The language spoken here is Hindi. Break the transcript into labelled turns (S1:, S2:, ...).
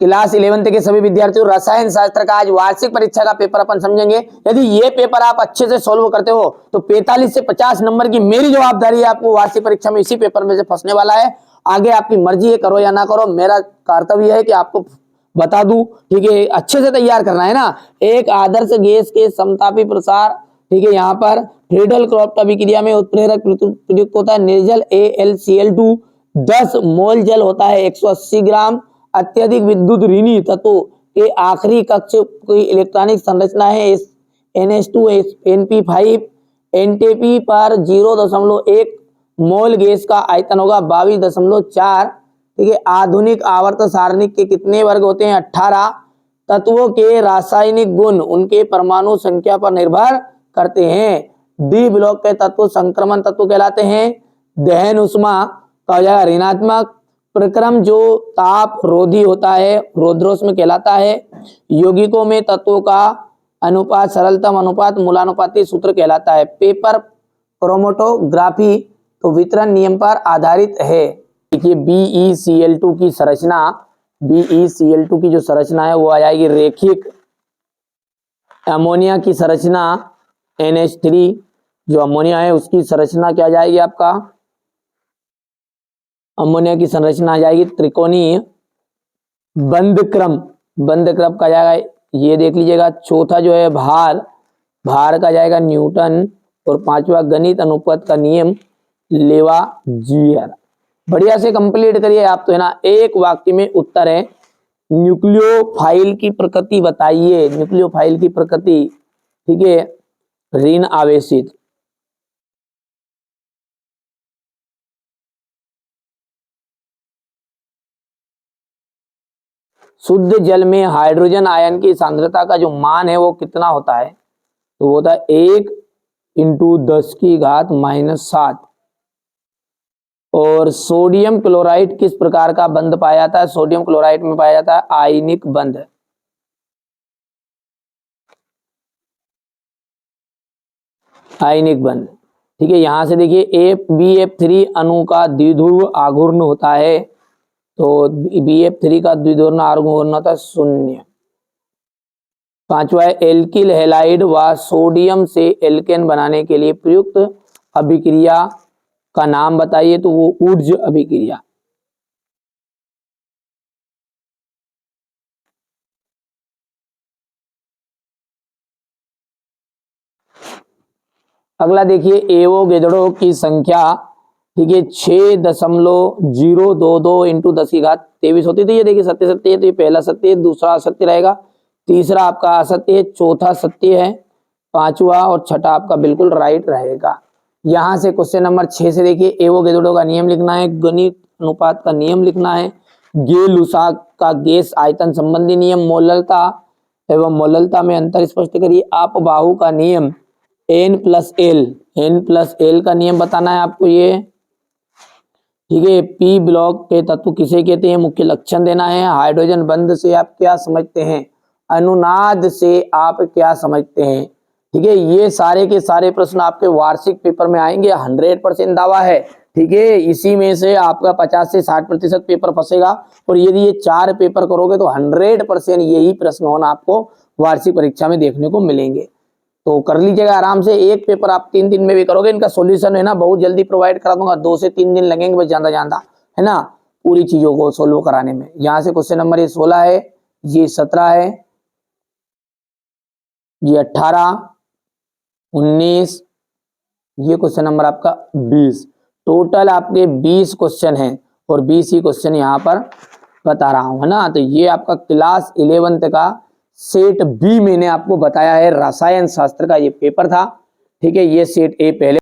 S1: क्लास 11th के सभी विद्यार्थियों, रसायन शास्त्र का आज वार्षिक परीक्षा का पेपर अपन समझेंगे। यदि ये पेपर आप अच्छे से सोल्व करते हो तो 45 से 50 नंबर की मेरी जवाबदारी है आपको वार्षिक परीक्षा में इसी पेपर में से फंसने वाला है। आगे आपकी मर्जी है, करो या ना करो, मेरा कर्तव्य है कि आपको बता दूं। ठीक है, अच्छे से तैयार करना है ना। एक आदर्श गैस के समतापी प्रसार, ठीक है, यहाँ पर फ्रीडल क्रॉफ्ट अभिक्रिया में उत्प्रेरक प्रयुक्त होता है निर्जल AlCl2, 10 मोल जल होता है 180 ग्राम। अत्यधिक विद्युत ऋणी तत्वों के आखिरी कक्ष की इलेक्ट्रॉनिक संरचना है NH2 NP5 NTP पर 0.1 मोल गैस का आयतन होगा 22.4। ठीक है, आधुनिक आवर्त सारणी के कितने वर्ग होते हैं? 18। तत्वों के रासायनिक गुण उनके परमाणु संख्या पर निर्भर करते हैं। डी ब्लॉक के तत्व संक्रमण तत्व कहलाते हैं। दहन उष्मा का हो जाएगा ऋणात्मक। प्रक्रम जो ताप रोधी होता है रौद्रोष्म कहलाता है। यौगिकों में तत्वों का अनुपात सरलतम अनुपात मूलानुपाती सूत्र कहलाता है। पेपर क्रोमेटोग्राफी तो वितरण नियम पर आधारित है। देखिए BeCl2 की संरचना, BeCl2 की जो संरचना है वो आ जाएगी रेखिक। अमोनिया की संरचना NH3, जो अमोनिया है उसकी संरचना क्या जाएगी आपका? अमोनिया की संरचना आ जाएगी त्रिकोणीय। बंद क्रम का जाएगा, ये देख लीजिएगा। चौथा जो है भार का जाएगा न्यूटन। और पांचवा गणित अनुपात का नियम लेवाजियर। बढ़िया से कंप्लीट करिए आप तो, है ना। एक वाक्य में उत्तर है न्यूक्लियोफाइल की प्रकृति बताइए। न्यूक्लियोफाइल की प्रकृति, ठीक है, ऋण आवेशित। शुद्ध जल में हाइड्रोजन आयन की सांद्रता का जो मान है वो कितना होता है? तो वो होता है 1 × 10⁻⁷। और सोडियम क्लोराइड किस प्रकार का बंध पाया जाता है? सोडियम क्लोराइड में पाया जाता है आयनिक बंध। आयनिक बंध, ठीक है। यहां से देखिए BF3 अणु का द्विध्रुव आघूर्ण होता है। तो BF3 का द्विध्रुव आघूर्ण होता है 0। पांचवा है एल्किल हैलाइड व सोडियम से एल्केन बनाने के लिए प्रयुक्त अभिक्रिया का नाम बताइए। तो वो ऊर्ज अभिक्रिया। अगला देखिए एवोगैड्रो की संख्या, ठीक है, 6.022 × 10⁻23 होती थी। ये देखिए सत्य सत्य है, तो ये पहला सत्य है, दूसरा असत्य रहेगा, तीसरा आपका असत्य है, चौथा सत्य है, पांचवा और छठा आपका बिल्कुल राइट रहेगा। यहां से क्वेश्चन नंबर 6 से देखिए एवोगैड्रो का नियम लिखना है, गणित अनुपात का नियम लिखना है, गे-लुसाक का गैस आयतन संबंधी नियम, मोललता एवं मोललता में अंतर स्पष्ट करिए, अपबाहु का नियम, N+L का नियम बताना है आपको ये, ठीक है। P ब्लॉक के तत्व किसे कहते हैं? मुख्य लक्षण देना है। हाइड्रोजन बंध से आप क्या समझते हैं? अनुनाद से आप क्या समझते हैं? ठीक है, ये सारे के सारे प्रश्न आपके वार्षिक पेपर में आएंगे, 100% दावा है। ठीक है, इसी में से आपका 50 से 60% पेपर फंसेगा। और यदि ये 4 पेपर करोगे तो 100% यही प्रश्न होना आपको वार्षिक परीक्षा में देखने को मिलेंगे। तो कर लीजिएगा आराम से। एक पेपर आप 3 दिन में भी करोगे, इनका सॉल्यूशन है ना बहुत जल्दी प्रोवाइड करा दूंगा। 2 से 3 दिन लगेंगे बस, ज्यादा है ना, पूरी चीजों को सोल्व कराने में। यहाँ से क्वेश्चन नंबर ये 16 है, ये 17 है, ये 18, 19, ये क्वेश्चन नंबर आपका 20। टोटल आपके 20 क्वेश्चन हैं और 20 ही क्वेश्चन यहाँ पर बता रहा हूं, है ना। तो ये आपका क्लास 11th का सेट बी मैंने आपको बताया है, रसायन शास्त्र का ये पेपर था। ठीक है, ये सेट ए पहले